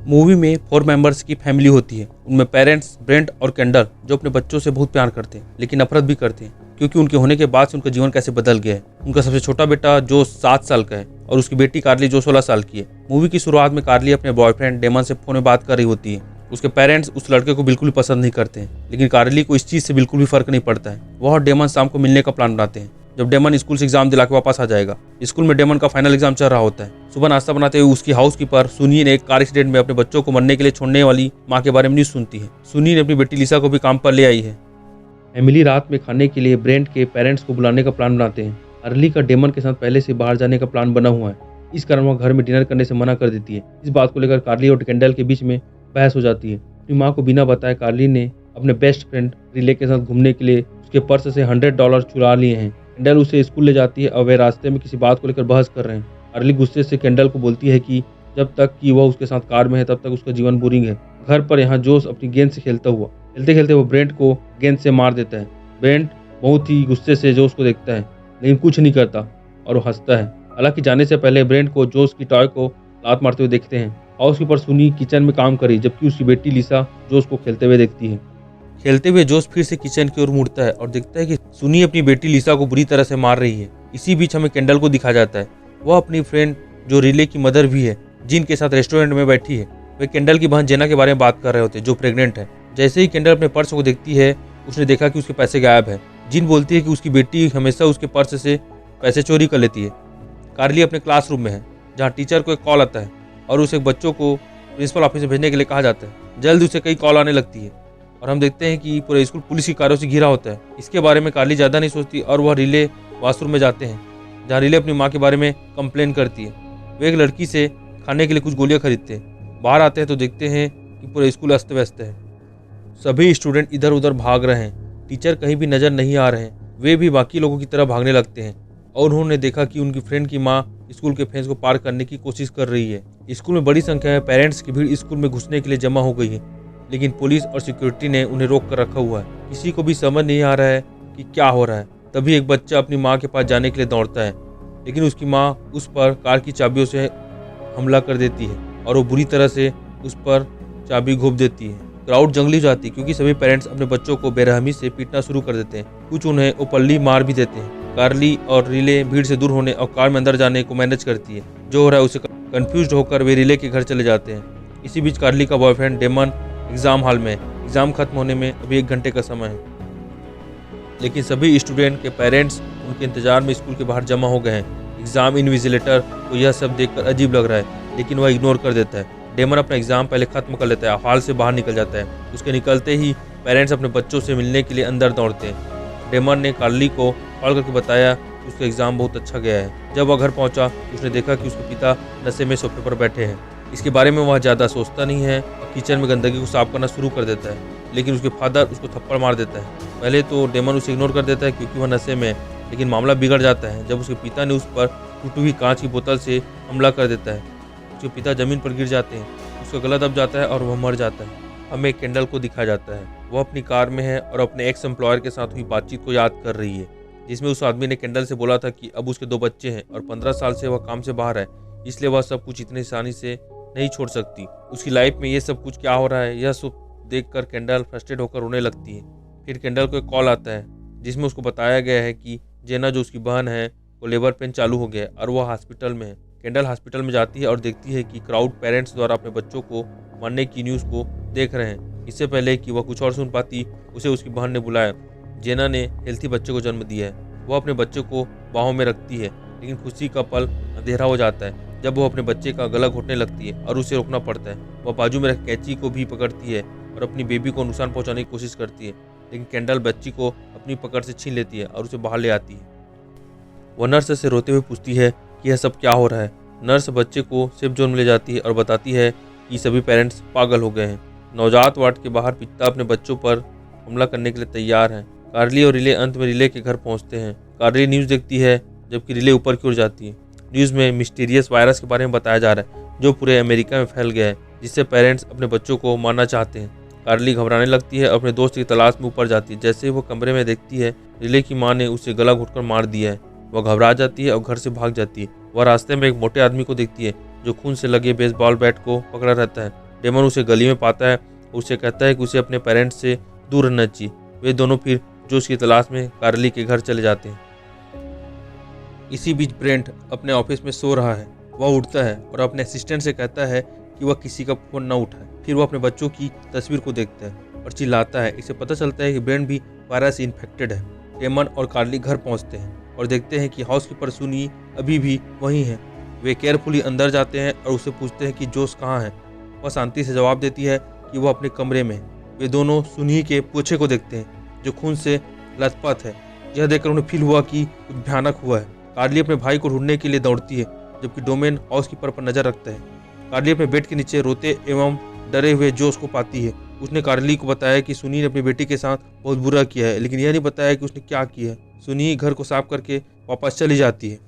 Movie में 4 members की family होती है। उनमें पेरेंट्स, ब्रेंट और केंडल जो अपने बच्चों से बहुत प्यार करते हैं, लेकिन नफरत भी करते हैं क्योंकि उनके होने के बाद से उनका जीवन कैसे बदल गया है। उनका सबसे छोटा बेटा जो 7 साल का है और उसकी बेटी कार्ली जो 16 साल की है। मूवी की शुरुआत में कार्ली अपने बॉयफ्रेंड डेमन से फोन में बात कर रही होती है। उसके पेरेंट्स उस लड़के को बिल्कुल भी पसंद नहीं करते हैं, लेकिन कार्ली को इस चीज़ से बिल्कुल भी फर्क नहीं पड़ता है। वह और डेमन शाम को मिलने का प्लान बनाते हैं जब डेमन स्कूल से एग्जाम दिला के वापस आ जाएगा। स्कूल में डेमन का फाइनल एग्जाम चल रहा होता है। सुबह नाश्ता बनाते हुए उसकी हाउसकीपर सुनी ने कार एक्सीडेंट में अपने बच्चों को मरने के लिए छोड़ने वाली मां के बारे में न्यूज सुनती है। सुनी ने अपनी बेटी लिसा को भी काम पर ले आई है। एमिली रात में खाने के लिए ब्रेंट के पेरेंट्स को बुलाने का प्लान बनाते हैं। अर्ली का डेमन के साथ पहले से बाहर जाने का प्लान बना हुआ है, इस कारण वह घर में डिनर करने से मना कर देती है। इस बात को लेकर कार्ली और केंडल के बीच में बहस हो जाती है। अपनी माँ को बिना बताए कार्ली ने अपने बेस्ट फ्रेंड रिले के साथ घूमने के लिए उसके पर्स से $100 चुरा लिए हैं। केंडल उसे स्कूल ले जाती है और वे रास्ते में किसी बात को लेकर बहस कर रहे हैं। अर्ली गुस्से से केंडल को बोलती है कि जब तक कि वह उसके साथ कार में है तब तक उसका जीवन बोरिंग है। घर पर यहाँ जोश अपनी गेंद से खेलते खेलते वो ब्रेंट को गेंद से मार देता है। ब्रेंट बहुत ही गुस्से से जोश को देखता है, लेकिन कुछ नहीं करता और वो हंसता है। हालांकि जाने से पहले ब्रेंट को जोश की टॉय को लात मारते हुए देखते हैं। हाउस कीपर सुनी किचन में काम करी, जबकि उसकी बेटी लिसा जोश को खेलते हुए देखती है। खेलते हुए जोश फिर से किचन की ओर मुड़ता है और देखता है कि सुनी अपनी बेटी लिसा को बुरी तरह से मार रही है। इसी बीच हमें केंडल को दिखा जाता है। वह अपनी फ्रेंड जो रिले की मदर भी है, जिन के साथ रेस्टोरेंट में बैठी है। वे केंडल की बहन जेना के बारे में बात कर रहे होते हैं जो प्रेग्नेंट है। जैसे ही केंडल अपने पर्स को देखती है, उसने देखा कि उसके पैसे गायब है। जिन बोलती है कि उसकी बेटी हमेशा उसके पर्स से पैसे चोरी कर लेती है। कार्ली अपने क्लासरूम में है, जहाँ टीचर को एक कॉल आता है और उसे बच्चों को प्रिंसिपल ऑफिस में भेजने के लिए कहा जाता है। जल्द उसे कई कॉल आने लगती है और हम देखते हैं कि पूरा स्कूल पुलिस की कारों से घिरा होता है। इसके बारे में कार्ली ज़्यादा नहीं सोचती और वह रिले वॉशरूम में जाते हैं, जहाँ रिले अपनी माँ के बारे में कंप्लेन करती है। वे एक लड़की से खाने के लिए कुछ गोलियाँ खरीदते हैं। बाहर आते हैं तो देखते हैं कि पूरा स्कूल अस्त व्यस्त है। सभी स्टूडेंट इधर उधर भाग रहे हैं। टीचर कहीं भी नजर नहीं आ रहे हैं। वे भी बाकी लोगों की तरह भागने लगते हैं और उन्होंने देखा कि उनकी फ्रेंड की माँ स्कूल के फेंस को पार करने की कोशिश कर रही है। स्कूल में बड़ी संख्या में पेरेंट्स की भीड़ स्कूल में घुसने के लिए जमा हो गई है, लेकिन पुलिस और सिक्योरिटी ने उन्हें रोक कर रखा हुआ है। किसी को भी समझ नहीं आ रहा है कि क्या हो रहा है। तभी एक बच्चा अपनी माँ के पास जाने के लिए दौड़ता है, लेकिन उसकी माँ उस पर कार की चाबियों से हमला कर देती है और वो बुरी तरह से उस पर चाबी घोंप देती है। क्राउड जंगली हो जाती है क्योंकि सभी पेरेंट्स अपने बच्चों को बेरहमी से पीटना शुरू कर देते हैं। कुछ उन्हें उपल्ली मार भी देते हैं। कार्ली और रिले भीड़ से दूर होने और कार में अंदर जाने को मैनेज करती है। जो हो रहा है उसे कंफ्यूज होकर वे रिले के घर चले जाते हैं। इसी बीच कार्ली का बॉयफ्रेंड डेमन एग्जाम हॉल में। एग्जाम खत्म होने में अभी 1 घंटे का समय है, लेकिन सभी स्टूडेंट के पेरेंट्स उनके इंतजार में स्कूल के बाहर जमा हो गए हैं। एग्जाम इन्विजिलेटर को यह सब देखकर अजीब लग रहा है, लेकिन वह इग्नोर कर देता है। डेमन अपना एग्जाम पहले खत्म कर लेता है, हॉल से बाहर निकल जाता है। उसके निकलते ही पेरेंट्स अपने बच्चों से मिलने के लिए अंदर दौड़ते हैं। डेमन ने कार्ली को कॉल करके बताया कि उसका एग्जाम बहुत अच्छा गया है। जब वह घर पहुंचा तो उसने देखा कि उसके पिता नशे में सोफे पर बैठे हैं। इसके बारे में वह ज़्यादा सोचता नहीं है। किचन में गंदगी को साफ करना शुरू कर देता है, लेकिन उसके फादर उसको थप्पड़ मार देता है। पहले तो डेमन उसे इग्नोर कर देता है क्योंकि वह नशे में है, लेकिन मामला बिगड़ जाता है जब उसके पिता ने उस पर टूटी हुई कांच की बोतल से हमला कर देता है। उसके पिता जमीन पर गिर जाते हैं, उसका गला दब जाता है और वह मर जाता है। हमें केंडल को दिखा जाता है। वह अपनी कार में है और अपने एक्स एम्प्लॉयर के साथ हुई बातचीत को याद कर रही है, जिसमें उस आदमी ने केंडल से बोला था कि अब उसके 2 बच्चे हैं और 15 साल से वह काम से बाहर है, इसलिए वह सब कुछ इतनी आसानी से नहीं छोड़ सकती। उसकी लाइफ में ये सब कुछ क्या हो रहा है, यह सब देखकर केंडल फ्रस्ट्रेट होकर रोने लगती है। फिर केंडल को एक कॉल आता है जिसमें उसको बताया गया है कि जेना जो उसकी बहन है वो लेबर पेन चालू हो गया है और वह हॉस्पिटल में है। केंडल हॉस्पिटल में जाती है और देखती है कि क्राउड पेरेंट्स द्वारा अपने बच्चों को मरने की न्यूज़ को देख रहे हैं। इससे पहले कि वह कुछ और सुन पाती, उसे उसकी बहन ने बुलाया। जेना ने हेल्थी बच्चे को जन्म दिया है। वह अपने बच्चे को बाहों में रखती है, लेकिन खुशी का पल अंधेरा हो जाता है जब वो अपने बच्चे का गला घोटने लगती है और उसे रोकना पड़ता है। वह बाजू में रख कैंची को भी पकड़ती है और अपनी बेबी को नुकसान पहुंचाने की कोशिश करती है, लेकिन केंडल बच्ची को अपनी पकड़ से छीन लेती है और उसे बाहर ले आती है। वह नर्स से रोते हुए पूछती है कि यह सब क्या हो रहा है। नर्स बच्चे को सेफ जोन में ले जाती है और बताती है कि सभी पेरेंट्स पागल हो गए हैं। नवजात वार्ड के बाहर पिता अपने बच्चों पर हमला करने के लिए तैयार हैं। कार्ली और रिले अंत में रिले के घर पहुंचते हैं। कार्ली न्यूज़ देखती है जबकि रिले ऊपर की ओर जाती है। न्यूज़ में मिस्टीरियस वायरस के बारे में बताया जा रहा है जो पूरे अमेरिका में फैल गया है, जिससे पेरेंट्स अपने बच्चों को मारना चाहते हैं। कार्ली घबराने लगती है और अपने दोस्त की तलाश में ऊपर जाती है। जैसे ही वो कमरे में देखती है रिले की माँ ने उसे गला घोटकर मार दिया है, वह घबरा जाती है और घर से भाग जाती है। वह रास्ते में एक मोटे आदमी को देखती है जो खून से लगे बेसबॉल बैट को पकड़ा रहता है। डेमन उसे गली में पाता है, उसे कहता है कि उसे अपने पेरेंट्स से दूर रहना चाहिए। वे दोनों फिर जोश की तलाश में कार्ली के घर चले जाते हैं। इसी बीच ब्रेंट अपने ऑफिस में सो रहा है। वह उठता है और अपने असिस्टेंट से कहता है कि वह किसी का फोन न उठाए। फिर वह अपने बच्चों की तस्वीर को देखता है और चिल्लाता है। इसे पता चलता है कि ब्रेंट भी वायरस से इन्फेक्टेड है। डेमन और कार्ली घर पहुंचते हैं और देखते हैं कि हाउसकीपर सुनी अभी भी वहीं है। वे केयरफुली अंदर जाते हैं और उससे पूछते हैं कि जोश कहाँ है। वह शांति से जवाब देती है कि वह अपने कमरे में है। वे दोनों सुनी के पूछे को देखते हैं जो खून से लथपथ है। यह देखकर उन्हें फील हुआ कि कुछ भयानक हुआ है। कार्ली अपने भाई को ढूंढने के लिए दौड़ती है जबकि डोमेन हाउसकीपर पर नजर रखता है। कार्ली अपने बेड के नीचे रोते एवं डरे हुए जोश को पाती है। उसने कार्ली को बताया कि सुनी ने अपनी बेटी के साथ बहुत बुरा किया है, लेकिन यह नहीं बताया कि उसने क्या किया है। सुनी घर को साफ करके वापस चली जाती है।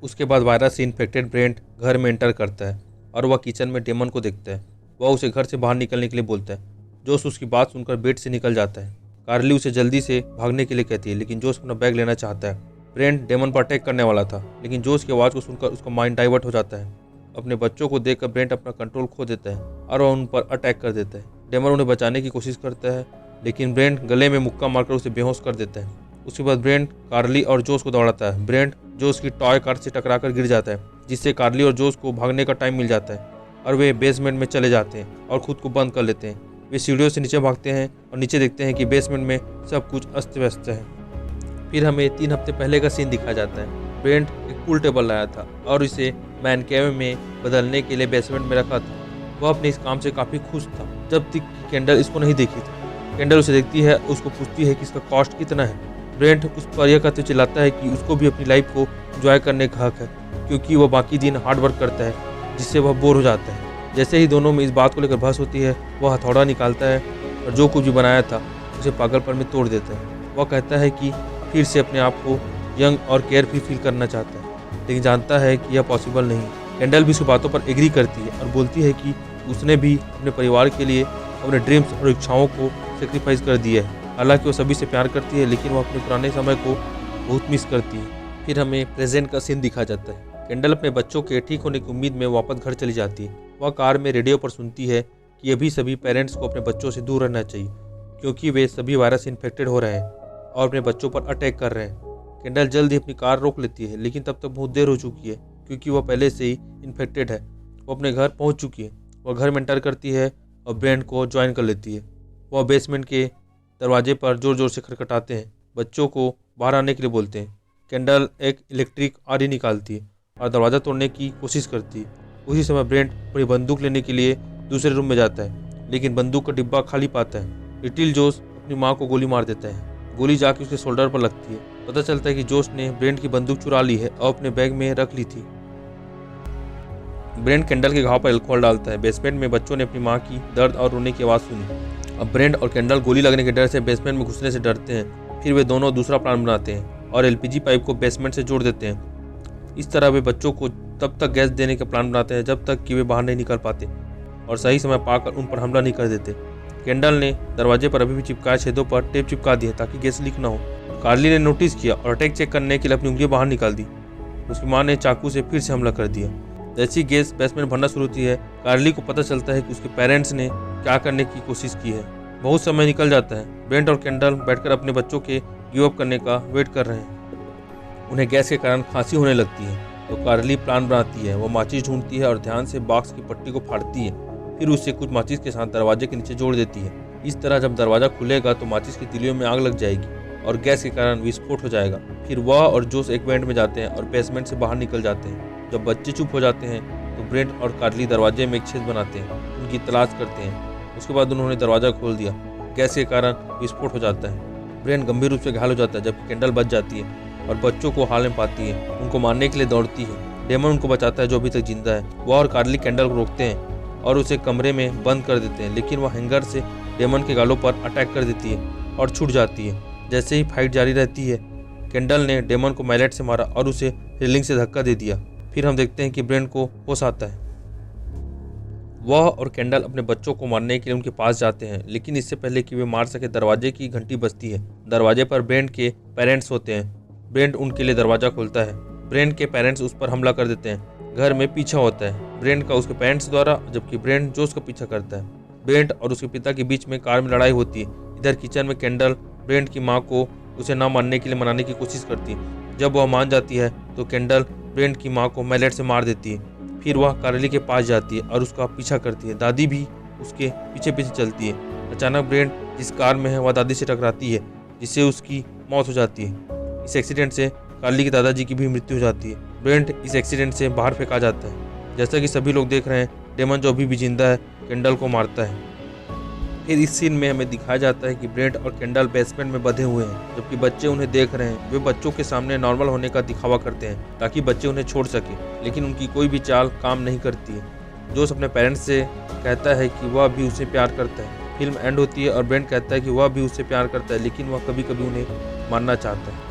उसके बाद वायरस से इन्फेक्टेड ब्रेंट घर में एंटर करता है और वह किचन में डेमन को देखता है। वह उसे घर से बाहर निकलने के लिए बोलता है। जोश उसकी बात सुनकर बेड से निकल जाता है। कार्ली उसे जल्दी से भागने के लिए कहती है, लेकिन जोश अपना बैग लेना चाहता है। ब्रेंट डेमन पर अटैक करने वाला था, लेकिन जोश की आवाज़ को सुनकर उसका माइंड डाइवर्ट हो जाता है। अपने बच्चों को देखकर ब्रेंट अपना कंट्रोल खो देता है और वह उन पर अटैक कर देता है। डेमन उन्हें बचाने की कोशिश करता है, लेकिन ब्रेंट गले में मुक्का मारकर उसे बेहोश कर देता है। उसके बाद ब्रेंट कार्ली और जोश को दौड़ाता है। ब्रेंट जोश की टॉय कार से टकराकर गिर जाता है, जिससे कार्ली और जोश को भागने का टाइम मिल जाता है और वे बेसमेंट में चले जाते हैं और खुद को बंद कर लेते हैं। वे सीढ़ियों से नीचे भागते हैं और नीचे देखते हैं कि बेसमेंट में सब कुछ अस्त व्यस्त है। फिर हमें 3 हफ्ते पहले का सीन दिखाया जाता है। ब्रेंट एक पूल टेबल लाया था और इसे मैन केव में बदलने के लिए बेसमेंट में रखा था। वह अपने इस काम से काफ़ी खुश था जब तक कि कैंडल इसको नहीं देखी थी। कैंडल उसे देखती है, उसको पूछती है कि इसका कॉस्ट कितना है। ब्रेंट उस पर यह कहते चिल्लाता है कि उसको भी अपनी लाइफ को एंजॉय करने का हक है, क्योंकि वह बाकी दिन हार्ड वर्क करता है जिससे वह बोर हो जाता है। जैसे ही दोनों में इस बात को लेकर बहस होती है, वह हथौड़ा निकालता है और जो कुछ भी बनाया था उसे पागलपन में तोड़ देता है। वह कहता है कि फिर से अपने आप को यंग और केयरफ्री फील करना चाहता है, लेकिन जानता है कि यह पॉसिबल नहीं। कैंडल भी उसकी बातों पर एग्री करती है और बोलती है कि उसने भी अपने परिवार के लिए अपने ड्रीम्स और इच्छाओं को सेक्रीफाइस कर दिया है। हालांकि वो सभी से प्यार करती है, लेकिन वो अपने पुराने समय को बहुत मिस करती है। फिर हमें प्रेजेंट का सीन दिखा जाता है। कैंडल अपने बच्चों के ठीक होने की उम्मीद में वापस घर चली जाती है। वह कार में रेडियो पर सुनती है कि अभी सभी पेरेंट्स को अपने बच्चों से दूर रहना चाहिए, क्योंकि वे सभी वायरस से इन्फेक्टेड हो रहे हैं और अपने बच्चों पर अटैक कर रहे हैं। कैंडल जल्द ही अपनी कार रोक लेती है, लेकिन तब तक बहुत देर हो चुकी है, क्योंकि वह पहले से ही इन्फेक्टेड है। वो अपने घर पहुंच चुकी है। वह घर में एंटर करती है और ब्रेंट को ज्वाइन कर लेती है। वह बेसमेंट के दरवाजे पर जोर जोर से खटखटाते हैं, बच्चों को बाहर आने के लिए बोलते हैं। कैंडल एक इलेक्ट्रिक आरी निकालती है और दरवाज़ा तोड़ने की कोशिश करती है। उसी समय ब्रेंट अपनी बंदूक लेने के लिए दूसरे रूम में जाता है, लेकिन बंदूक का डिब्बा खाली पाता है। लिटिल जोश अपनी माँ को गोली मार देता है। गोली जाके उसके शोल्डर पर लगती है। पता चलता है कि जोश ने ब्रेंट की बंदूक चुरा ली है और अपने बैग में रख ली थी। ब्रेंट कैंडल के घाव पर अल्कोहल डालता है। बेसमेंट में बच्चों ने अपनी माँ की दर्द और रोने की आवाज़ सुनी। अब ब्रेंट और कैंडल गोली लगने के डर से बेसमेंट में घुसने से डरते हैं। फिर वे दोनों दूसरा प्लान बनाते हैं और एलपीजी पाइप को बेसमेंट से जोड़ देते हैं। इस तरह वे बच्चों को तब तक गैस देने का प्लान बनाते हैं जब तक कि वे बाहर नहीं निकल पाते और सही समय पाकर उन पर हमला नहीं कर देते। कैंडल ने दरवाजे पर अभी भी चिपकाए छेदों पर टेप चिपका दिया ताकि गैस लीक न हो। कार्ली ने नोटिस किया और अटैक चेक करने के लिए अपनी उंगलियां बाहर निकाल दी। उसकी मां ने चाकू से फिर से हमला कर दिया। जैसी गैस बेसमेंट भरना शुरू होती है, कार्ली को पता चलता है कि उसके पेरेंट्स ने क्या करने की कोशिश की है। बहुत समय निकल जाता है। ब्रेंट और कैंडल बैठकर अपने बच्चों के गिव अप करने का वेट कर रहे हैं। उन्हें गैस के कारण खांसी होने लगती है, तो कार्ली प्लान बनाती है। वो माचिस ढूंढती है और ध्यान से बॉक्स की पट्टी को फाड़ती है, फिर उसे कुछ माचिस के साथ दरवाजे के नीचे जोड़ देती है। इस तरह जब दरवाजा खुलेगा तो माचिस की तिलियों में आग लग जाएगी और गैस के कारण विस्फोट हो जाएगा। फिर वह और जोश एक बैंड में जाते हैं और बेसमेंट से बाहर निकल जाते हैं। जब बच्चे चुप हो जाते हैं तो ब्रेंट और कार्ली दरवाजे में एक छेद बनाते हैं, उनकी तलाश करते हैं। उसके बाद उन्होंने दरवाज़ा खोल दिया। गैस के कारण विस्फोट हो जाता है। ब्रेंट गंभीर रूप से घायल हो जाता है, जबकि कैंडल बच जाती है और बच्चों को हाल में पाती है। उनको मारने के लिए दौड़ती है। डेमन उनको बचाता है जो अभी तक जिंदा है। वह और कार्ली कैंडल को रोकते हैं और उसे कमरे में बंद कर देते हैं, लेकिन वह हैंगर से डेमन के गालों पर अटैक कर देती है और छूट जाती है। जैसे ही फाइट जारी रहती है, कैंडल ने डेमन को मैलेट से मारा और उसे रेलिंग से धक्का दे दिया। फिर हम देखते हैं कि ब्रेंट को होश आता है। वह और कैंडल अपने बच्चों को मारने के लिए उनके पास जाते हैं, लेकिन इससे पहले कि वे मार सके दरवाजे की घंटी बजती है। दरवाजे पर ब्रेंट के पेरेंट्स होते हैं। ब्रेंट उनके लिए दरवाज़ा खोलता है। ब्रेंट के पेरेंट्स उस पर हमला कर देते हैं, घर में पीछा होता है ब्रेंट का उसके पेरेंट्स द्वारा, जबकि ब्रेंट जोश का पीछा करता है। ब्रेंट और उसके पिता के बीच में कार में लड़ाई होती है। इधर किचन में केंडल ब्रेंट की माँ को उसे ना मानने के लिए मनाने की कोशिश करती है। जब वह मान जाती है तो केंडल ब्रेंट की माँ को मैलेट से मार देती है। फिर वह कार्ली के पास जाती है और उसका पीछा करती है। दादी भी उसके पीछे पीछे चलती है। अचानक ब्रेंट जिस कार में है वह दादी से टकराती है, जिससे उसकी मौत हो जाती है। इस एक्सीडेंट से कार्ली के दादाजी की भी मृत्यु हो जाती है। ब्रेंट इस एक्सीडेंट से बाहर फेंका जाता है। जैसा कि सभी लोग देख रहे हैं, डेमन जो अभी भी जिंदा है केंडल को मारता है। फिर इस सीन में हमें दिखाया जाता है कि ब्रेंट और केंडल बेसमेंट में बंधे हुए हैं, जबकि बच्चे उन्हें देख रहे हैं। वे बच्चों के सामने नॉर्मल होने का दिखावा करते हैं ताकि बच्चे उन्हें छोड़ सके, लेकिन उनकी कोई भी चाल काम नहीं करती है। जोश अपने पेरेंट्स से कहता है कि वह भी उसे प्यार करता है। फिल्म एंड होती है और ब्रेंट कहता है कि वह भी उससे प्यार करता है, लेकिन वह कभी कभी उन्हें मारना चाहता है।